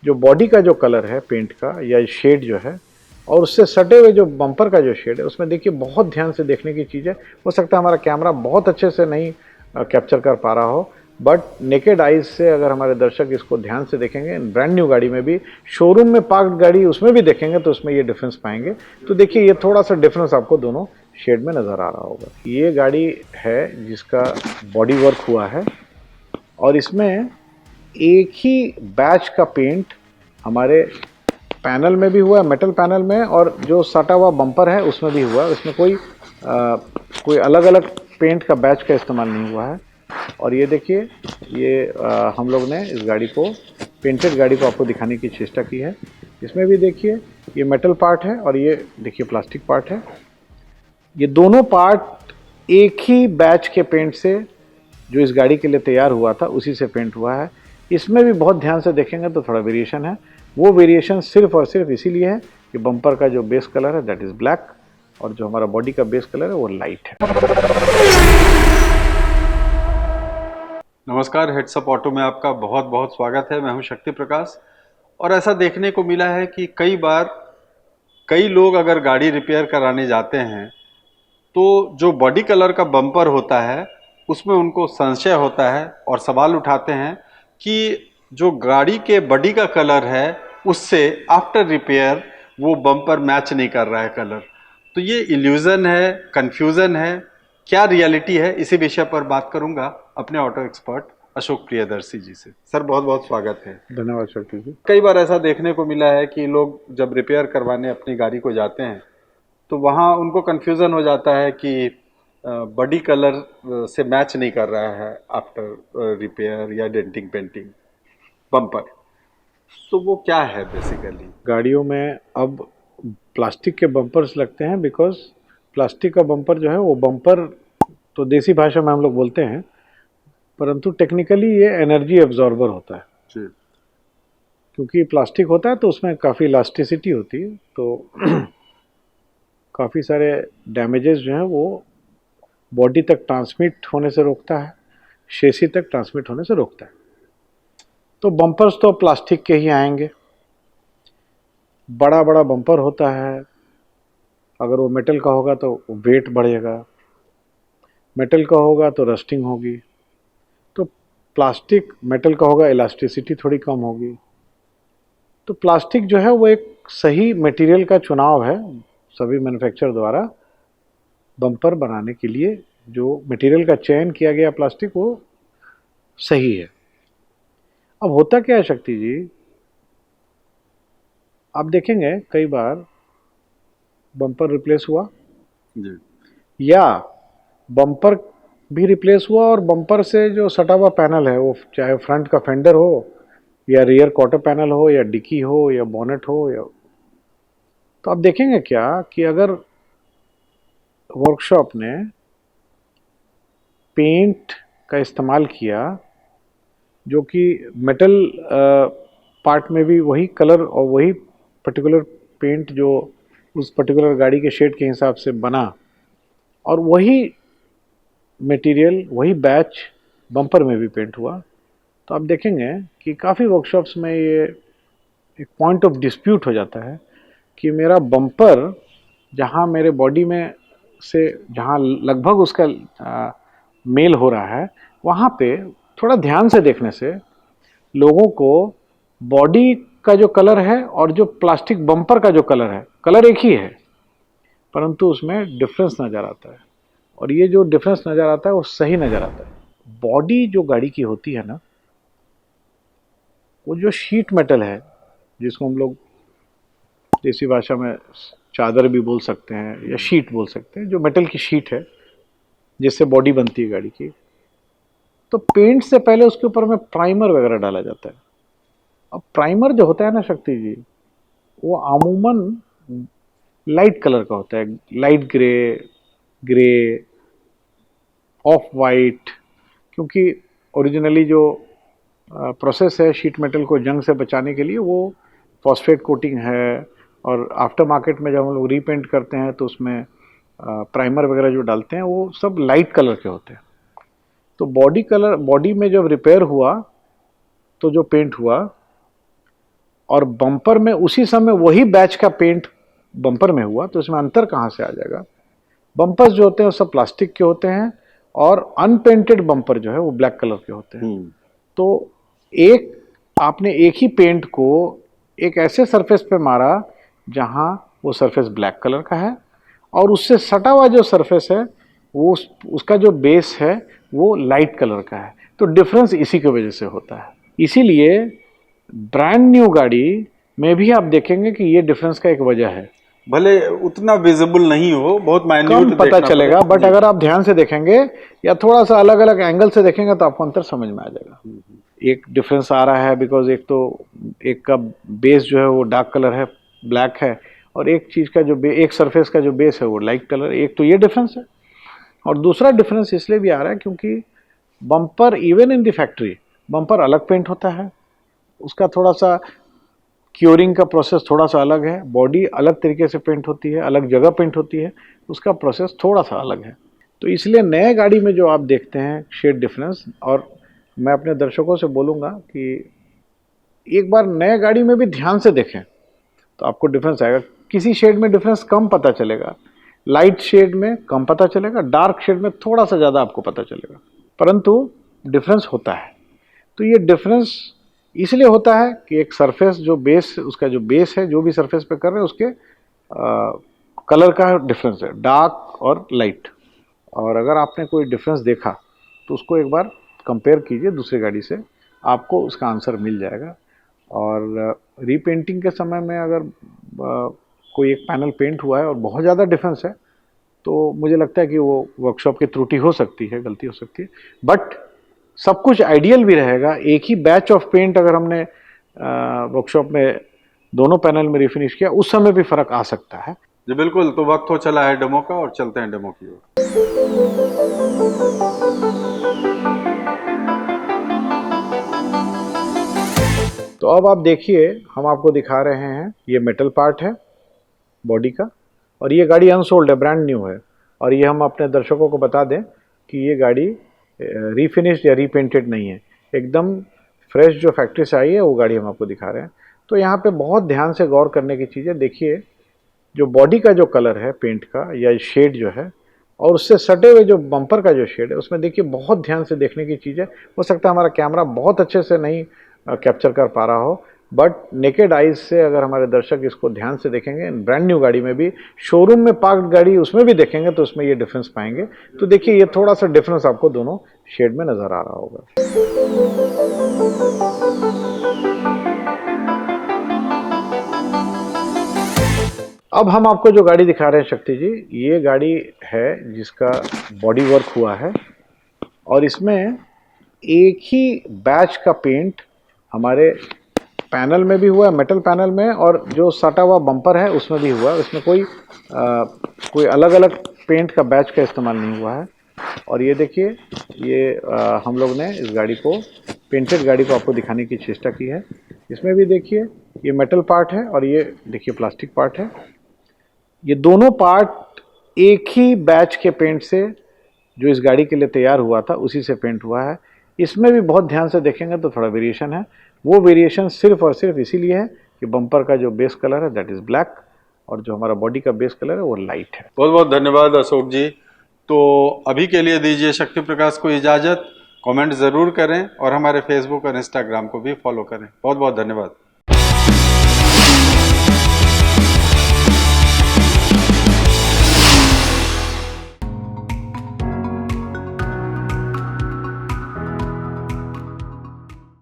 जो बॉडी का जो कलर है पेंट का या शेड जो है, और उससे सटे हुए जो बम्पर का जो शेड है, उसमें देखिए बहुत ध्यान से देखने की चीज़ है। हो सकता है हमारा कैमरा बहुत अच्छे से नहीं कैप्चर कर पा रहा हो, बट नेकेड आइज से अगर हमारे दर्शक इसको ध्यान से देखेंगे, ब्रांड न्यू गाड़ी में भी, शोरूम में पार्क्ड गाड़ी उसमें भी देखेंगे तो उसमें ये डिफरेंस पाएंगे। तो देखिए ये थोड़ा सा डिफरेंस आपको दोनों शेड में नज़र आ रहा होगा। ये गाड़ी है जिसका बॉडी वर्क हुआ है, और इसमें एक ही बैच का पेंट हमारे पैनल में भी हुआ है, मेटल पैनल में, और जो सटा हुआ बम्पर है उसमें भी हुआ है। इसमें कोई अलग अलग पेंट का बैच का इस्तेमाल नहीं हुआ है। और ये देखिए, ये हम लोग ने इस गाड़ी को, पेंटेड गाड़ी को आपको दिखाने की चेष्टा की है। इसमें भी देखिए ये मेटल पार्ट है और ये देखिए प्लास्टिक पार्ट है। ये दोनों पार्ट एक ही बैच के पेंट से, जो इस गाड़ी के लिए तैयार हुआ था, उसी से पेंट हुआ है। इसमें भी बहुत ध्यान से देखेंगे तो थोड़ा वेरिएशन है। वो वेरिएशन सिर्फ और सिर्फ इसीलिए है कि बम्पर का जो बेस कलर है दैट इज़ ब्लैक, और जो हमारा बॉडी का बेस कलर है वो लाइट है। नमस्कार, हेड्सअप ऑटो में आपका बहुत बहुत स्वागत है। मैं हूं शक्ति प्रकाश। और ऐसा देखने को मिला है कि कई बार कई लोग अगर गाड़ी रिपेयर कराने जाते हैं तो जो बॉडी कलर का बम्पर होता है उसमें उनको संशय होता है और सवाल उठाते हैं कि जो गाड़ी के बॉडी का कलर है उससे आफ्टर रिपेयर वो बम्पर मैच नहीं कर रहा है कलर। तो ये इल्यूजन है, कंफ्यूजन है, क्या रियलिटी है, इसी विषय पर बात करूंगा अपने ऑटो एक्सपर्ट अशोक प्रियदर्शी जी से। सर बहुत बहुत स्वागत है। धन्यवाद शक्ति जी। कई बार ऐसा देखने को मिला है कि लोग जब रिपेयर करवाने अपनी गाड़ी को जाते हैं तो वहाँ उनको कंफ्यूजन हो जाता है कि बॉडी कलर से मैच नहीं कर रहा है आफ्टर रिपेयर या डेंटिंग पेंटिंग बम्पर। तो वो क्या है बेसिकली? गाड़ियों में अब प्लास्टिक के बम्पर्स लगते हैं, बिकॉज प्लास्टिक का बम्पर जो है वो बम्पर तो देसी भाषा में हम लोग बोलते हैं, परंतु टेक्निकली ये एनर्जी एब्जॉर्बर होता है। जी। क्योंकि प्लास्टिक होता है तो उसमें काफ़ी इलास्टिसिटी होती है, तो काफ़ी सारे डैमेजेस जो हैं वो बॉडी तक ट्रांसमिट होने से रोकता है, शेसी तक ट्रांसमिट होने से रोकता है। तो बम्पर्स तो प्लास्टिक के ही आएंगे। बड़ा बड़ा बम्पर होता है, अगर वो मेटल का होगा तो वेट बढ़ेगा, मेटल का होगा तो रस्टिंग होगी, तो प्लास्टिक मेटल का होगा इलास्टिसिटी थोड़ी कम होगी। तो प्लास्टिक जो है वो एक सही मटेरियल का चुनाव है सभी मैन्युफैक्चरर द्वारा। बम्पर बनाने के लिए जो मटेरियल का चयन किया गया प्लास्टिक वो सही है। अब होता क्या है शक्ति जी, आप देखेंगे कई बार बम्पर रिप्लेस हुआ जी। या बम्पर भी रिप्लेस हुआ, और बम्पर से जो सटा हुआ पैनल है, वो चाहे फ्रंट का फेंडर हो या रियर क्वार्टर पैनल हो या डिक्की हो या बोनेट हो, या तो आप देखेंगे क्या कि अगर वर्कशॉप ने पेंट का इस्तेमाल किया जो कि मेटल पार्ट में भी वही कलर और वही पर्टिकुलर पेंट जो उस पर्टिकुलर गाड़ी के शेड के हिसाब से बना, और वही मटेरियल वही बैच बम्पर में भी पेंट हुआ, तो आप देखेंगे कि काफ़ी वर्कशॉप्स में ये एक पॉइंट ऑफ डिस्प्यूट हो जाता है कि मेरा बम्पर जहाँ मेरे बॉडी में से जहाँ लगभग उसका मेल हो रहा है, वहाँ पे थोड़ा ध्यान से देखने से लोगों को बॉडी का जो कलर है और जो प्लास्टिक बम्पर का जो कलर है, कलर एक ही है, परंतु उसमें डिफरेंस नज़र आता है। और ये जो डिफरेंस नज़र आता है वो सही नज़र आता है। बॉडी जो गाड़ी की होती है ना, वो जो शीट मेटल है, जिसको हम लोग देसी भाषा में चादर भी बोल सकते हैं या शीट बोल सकते हैं, जो मेटल की शीट है जिससे बॉडी बनती है गाड़ी की, तो पेंट से पहले उसके ऊपर में प्राइमर वगैरह डाला जाता है। अब प्राइमर जो होता है ना शक्ति जी, वो अमूमन लाइट कलर का होता है, light grey, grey, of white, क्योंकि ओरिजिनली जो प्रोसेस है शीट मेटल को जंग से बचाने के लिए वो फॉस्फेट कोटिंग है, और आफ्टर मार्केट में जब हम लोग रीपेंट करते हैं तो उसमें प्राइमर वगैरह जो डालते हैं वो सब लाइट कलर के होते हैं। तो बॉडी में जब रिपेयर हुआ तो जो पेंट हुआ और बम्पर में उसी समय वही बैच का पेंट बम्पर में हुआ, तो इसमें अंतर कहाँ से आ जाएगा। बम्पर्स जो होते हैं वो सब प्लास्टिक के होते हैं और अनपेंटेड बम्पर जो है वो ब्लैक कलर के होते हैं। तो एक आपने एक ही पेंट को एक ऐसे सरफेस पे मारा जहां वो सरफेस ब्लैक कलर का है और उससे सटा हुआ जो सरफेस है वो उसका जो बेस है वो लाइट कलर का है। तो डिफरेंस इसी की वजह से होता है। इसीलिए ब्रांड न्यू गाड़ी में भी आप देखेंगे कि ये डिफरेंस का एक वजह है। भले उतना विजिबल नहीं हो, बहुत कम माइन्यूट पता चलेगा, बट अगर आप ध्यान से देखेंगे या थोड़ा सा अलग अलग एंगल से देखेंगे तो आपको अंतर समझ में आ जाएगा। एक डिफरेंस आ रहा है बिकॉज एक तो एक का बेस जो है वो डार्क कलर है, ब्लैक है, और एक चीज का जो एक सरफेस का जो बेस है वो लाइट कलर। एक तो ये डिफरेंस है और दूसरा डिफरेंस इसलिए भी आ रहा है क्योंकि bumper even in the factory bumper अलग पेंट होता है, उसका थोड़ा सा क्योरिंग का प्रोसेस थोड़ा सा अलग है, बॉडी अलग तरीके से पेंट होती है, अलग जगह पेंट होती है, उसका प्रोसेस थोड़ा सा अलग है। तो इसलिए नए गाड़ी में जो आप देखते हैं शेड डिफरेंस, और मैं अपने दर्शकों से बोलूँगा कि एक बार नए गाड़ी में भी ध्यान से देखें तो आपको डिफरेंस आएगा। किसी शेड में डिफरेंस कम पता चलेगा, लाइट शेड में कम पता चलेगा, डार्क शेड में थोड़ा सा ज़्यादा आपको पता चलेगा, परंतु डिफरेंस होता है। तो ये डिफरेंस इसलिए होता है कि एक सरफेस जो बेस, उसका जो बेस है जो भी सरफेस पे कर रहे हैं उसके कलर का डिफरेंस है, डार्क और लाइट। और अगर आपने कोई डिफरेंस देखा तो उसको एक बार कंपेयर कीजिए दूसरी गाड़ी से, आपको उसका आंसर मिल जाएगा। और रीपेंटिंग के समय में अगर कोई एक पैनल पेंट हुआ है और बहुत ज़्यादा डिफरेंस है तो मुझे लगता है कि वो वर्कशॉप की त्रुटि हो सकती है, गलती हो सकती है, बट सब कुछ आइडियल भी रहेगा। एक ही बैच ऑफ पेंट अगर हमने वर्कशॉप में दोनों पैनल में रिफिनिश किया उस समय भी फर्क आ सकता है। जी बिल्कुल। तो वक्त हो चला है डेमो का और चलते हैं डेमो की ओर। तो अब आप देखिए, हम आपको दिखा रहे हैं ये मेटल पार्ट है बॉडी का, और ये गाड़ी अनसोल्ड है, ब्रांड न्यू है। और ये हम अपने दर्शकों को बता दें कि ये गाड़ी रीफिनिश्ड या रीपेंटेड नहीं है, एकदम फ्रेश जो फैक्ट्री से आई है वो गाड़ी हम आपको दिखा रहे हैं। तो यहाँ पे बहुत ध्यान से गौर करने की चीज़ है। देखिए जो बॉडी का जो कलर है पेंट का या शेड जो है, और उससे सटे हुए जो बम्पर का जो शेड है, उसमें देखिए बहुत ध्यान से देखने की चीज़ है। हो सकता है हमारा कैमरा बहुत अच्छे से नहीं कैप्चर कर पा रहा हो, बट नेकेड आइज से अगर हमारे दर्शक इसको ध्यान से देखेंगे, ब्रांड न्यू गाड़ी में भी, शोरूम में पार्क्ड गाड़ी उसमें भी देखेंगे तो उसमें ये डिफरेंस पाएंगे। तो देखिए ये थोड़ा सा डिफरेंस आपको दोनों शेड में नजर आ रहा होगा। अब हम आपको जो गाड़ी दिखा रहे हैं शक्ति जी, ये गाड़ी है जिसका बॉडी वर्क हुआ है और इसमें एक ही बैच का पेंट हमारे पैनल में भी हुआ है, मेटल पैनल में, और जो सटा हुआ बम्पर है उसमें भी हुआ है। इसमें कोई अलग अलग पेंट का बैच का इस्तेमाल नहीं हुआ है। और ये देखिए ये हम लोग ने इस गाड़ी को, पेंटेड गाड़ी को आपको दिखाने की चेष्टा की है। इसमें भी देखिए ये मेटल पार्ट है और ये देखिए प्लास्टिक पार्ट है। ये दोनों पार्ट एक ही बैच के पेंट से जो इस गाड़ी के लिए तैयार हुआ था उसी से पेंट हुआ है। इसमें भी बहुत ध्यान से देखेंगे तो थोड़ा वेरिएशन है। वो वेरिएशन सिर्फ और सिर्फ इसीलिए है कि बम्पर का जो बेस कलर है दैट इज़ ब्लैक और जो हमारा बॉडी का बेस कलर है वो लाइट है। बहुत बहुत धन्यवाद अशोक जी। तो अभी के लिए दीजिए शक्ति प्रकाश को इजाज़त। कमेंट ज़रूर करें और हमारे फेसबुक और इंस्टाग्राम को भी फॉलो करें। बहुत बहुत धन्यवाद।